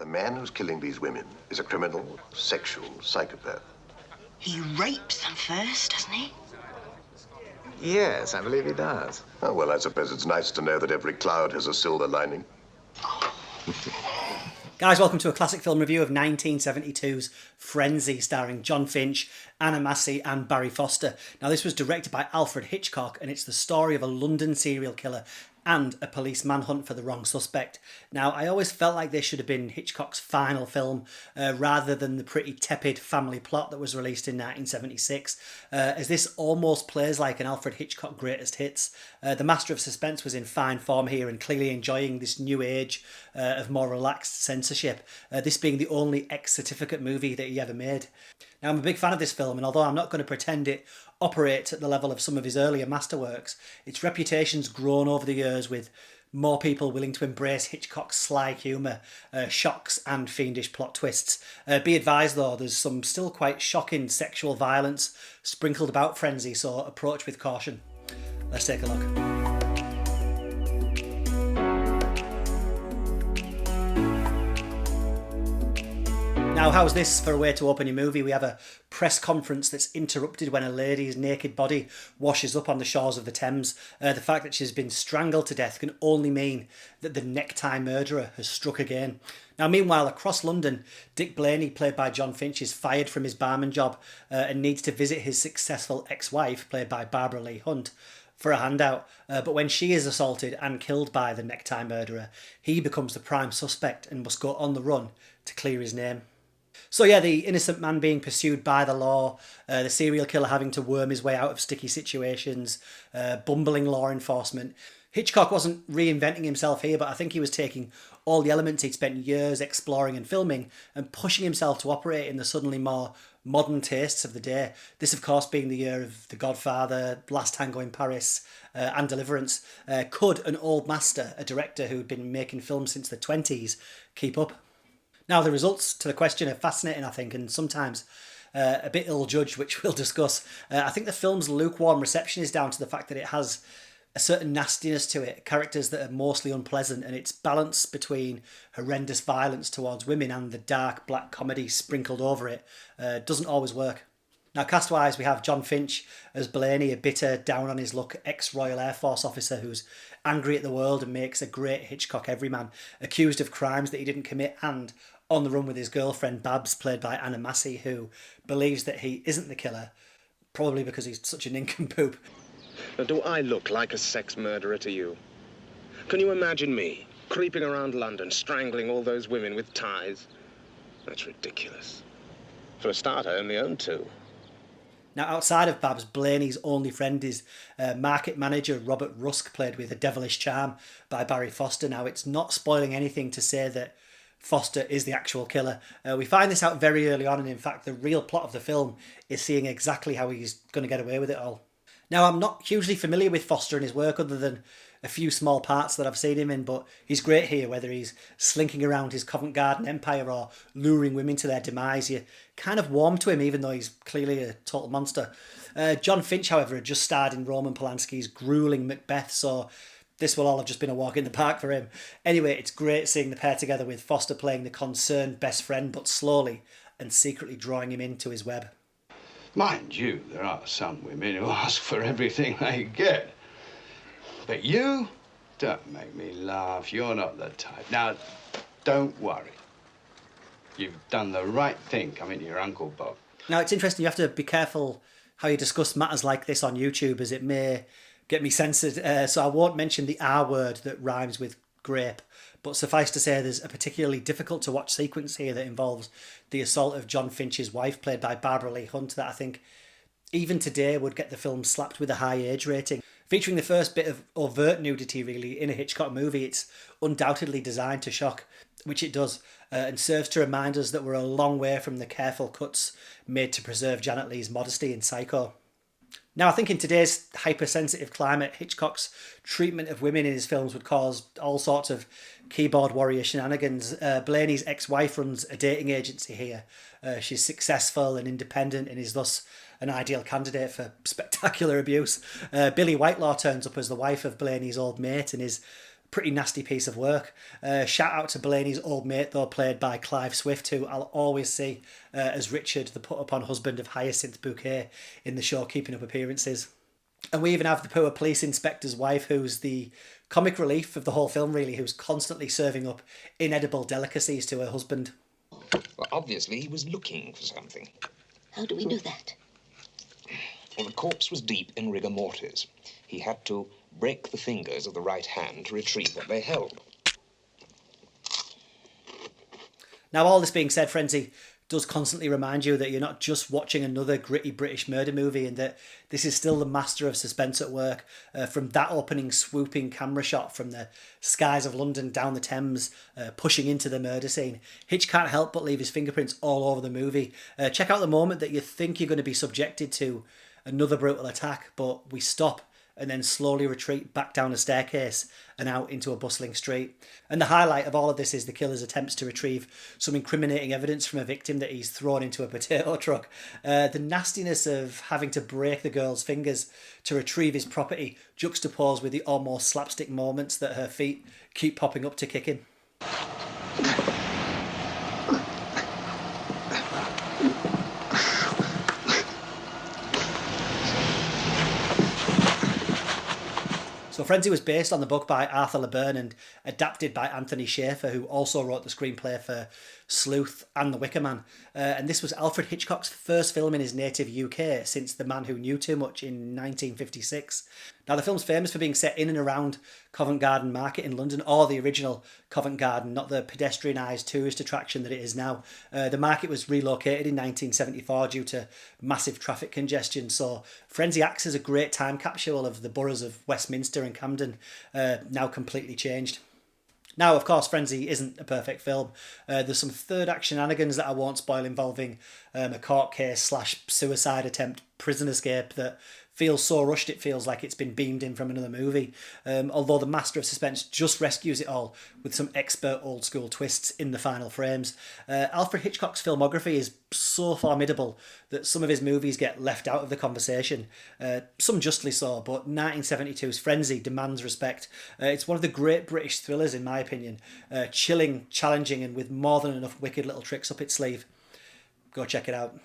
The man who's killing these women is a criminal, sexual psychopath. He rapes them first, doesn't he? Yes, I believe he does. Oh, well, I suppose it's nice to know that every cloud has a silver lining. Guys, welcome to a classic film review of 1972's Frenzy, starring Jon Finch, Anna Massey and Barry Foster. Now, this was directed by Alfred Hitchcock, and it's the story of a London serial killer and a police manhunt for the wrong suspect. Now, I always felt like this should have been Hitchcock's final film, rather than the pretty tepid family plot that was released in 1976, as this almost plays like an Alfred Hitchcock greatest hits. The master of suspense was in fine form here and clearly enjoying this new age of more relaxed censorship, this being the only ex-certificate movie that he ever made. Now, I'm a big fan of this film, and although I'm not going to pretend it operates at the level of some of his earlier masterworks, its reputation's grown over the years with more people willing to embrace Hitchcock's sly humour, shocks and fiendish plot twists. Be advised though, there's some still quite shocking sexual violence sprinkled about Frenzy, so approach with caution. Let's take a look. Now, how's this for a way to open your movie? We have a press conference that's interrupted when a lady's naked body washes up on the shores of the Thames. The fact that she's been strangled to death can only mean that the Necktie Murderer has struck again. Now, meanwhile, across London, Dick Blaney, played by Jon Finch, is fired from his barman job and needs to visit his successful ex-wife, played by Barbara Leigh-Hunt, for a handout. But when she is assaulted and killed by the Necktie Murderer, he becomes the prime suspect and must go on the run to clear his name. So yeah, the innocent man being pursued by the law, the serial killer having to worm his way out of sticky situations, bumbling law enforcement. Hitchcock wasn't reinventing himself here, but I think he was taking all the elements he'd spent years exploring and filming and pushing himself to operate in the suddenly more modern tastes of the day. This, of course, being the year of The Godfather, Last Tango in Paris, and Deliverance. Could an old master, a director who'd been making films since the 20s, keep up? Now, the results to the question are fascinating, I think, and sometimes a bit ill-judged, which we'll discuss. I think the film's lukewarm reception is down to the fact that it has a certain nastiness to it, characters that are mostly unpleasant, and its balance between horrendous violence towards women and the dark black comedy sprinkled over it doesn't always work. Now, cast-wise, we have Jon Finch as Blaney, a bitter, down-on-his-luck ex-Royal Air Force officer who's angry at the world and makes a great Hitchcock everyman, accused of crimes that he didn't commit and on the run with his girlfriend Babs, played by Anna Massey, who believes that he isn't the killer, probably because he's such a nincompoop. Now, do I look like a sex murderer to you? Can you imagine me creeping around London, strangling all those women with ties? That's ridiculous. For a start, I only own two. Now, outside of Babs, Blaney's only friend is market manager Robert Rusk, played with a devilish charm by Barry Foster. Now, it's not spoiling anything to say that Foster is the actual killer. We find this out very early on, and in fact, the real plot of the film is seeing exactly how he's going to get away with it all. Now, I'm not hugely familiar with Foster and his work other than a few small parts that I've seen him in, but he's great here, whether he's slinking around his Covent Garden empire or luring women to their demise. You kind of warm to him, even though he's clearly a total monster. Jon Finch, however, had just starred in Roman Polanski's gruelling Macbeth, so this will all have just been a walk in the park for him. Anyway, it's great seeing the pair together with Foster playing the concerned best friend, but slowly and secretly drawing him into his web. Mind you, there are some women who ask for everything they get. But you, don't make me laugh. You're not the type. Now, don't worry. You've done the right thing coming to your Uncle Bob. Now, it's interesting. You have to be careful how you discuss matters like this on YouTube, as it may get me censored. So I won't mention the R word that rhymes with grape. But suffice to say, there's a particularly difficult to watch sequence here that involves the assault of Jon Finch's wife, played by Barbara Leigh-Hunt, that I think even today would get the film slapped with a high age rating. Featuring the first bit of overt nudity, really, in a Hitchcock movie, it's undoubtedly designed to shock, which it does, and serves to remind us that we're a long way from the careful cuts made to preserve Janet Leigh's modesty in Psycho. Now, I think in today's hypersensitive climate, Hitchcock's treatment of women in his films would cause all sorts of keyboard warrior shenanigans. Blaney's ex-wife runs a dating agency here. She's successful and independent and is thus an ideal candidate for spectacular abuse. Billy Whitelaw turns up as the wife of Blaney's old mate and is Pretty nasty piece of work. Shout out to Blaney's old mate, though, played by Clive Swift, who I'll always see as Richard, the put-upon husband of Hyacinth Bouquet in the show Keeping Up Appearances. And we even have the poor police inspector's wife, who's the comic relief of the whole film, really, who's constantly serving up inedible delicacies to her husband. Well, obviously, he was looking for something. How do we know that? Well, the corpse was deep in rigor mortis. He had to break the fingers of the right hand to retrieve what they held. Now, all this being said, Frenzy does constantly remind you that you're not just watching another gritty British murder movie, and that this is still the master of suspense at work. From that opening swooping camera shot from the skies of London down the Thames, pushing into the murder scene, Hitch can't help but leave his fingerprints all over the movie. Check out the moment that you think you're going to be subjected to another brutal attack, but we stop and then slowly retreat back down a staircase and out into a bustling street. And the highlight of all of this is the killer's attempts to retrieve some incriminating evidence from a victim that he's thrown into a potato truck. The nastiness of having to break the girl's fingers to retrieve his property, juxtaposed with the almost slapstick moments that her feet keep popping up to kick him. So Frenzy was based on the book by Arthur LeBurn and adapted by Anthony Schaefer, who also wrote the screenplay for Sleuth and The Wicker Man. And this was Alfred Hitchcock's first film in his native UK since The Man Who Knew Too Much in 1956. Now, the film's famous for being set in and around Covent Garden Market in London, or the original Covent Garden, not the pedestrianised tourist attraction that it is now. The market was relocated in 1974 due to massive traffic congestion, so Frenzy acts as a great time capsule of the boroughs of Westminster and Camden, now completely changed. Now, of course, Frenzy isn't a perfect film. There's some third act shenanigans that I won't spoil involving a court case / suicide attempt prison escape that feels so rushed it feels like it's been beamed in from another movie. Although the master of suspense just rescues it all with some expert old school twists in the final frames. Alfred Hitchcock's filmography is so formidable that some of his movies get left out of the conversation. Some justly so, but 1972's Frenzy demands respect. It's one of the great British thrillers in my opinion. Chilling, challenging, and with more than enough wicked little tricks up its sleeve. Go check it out.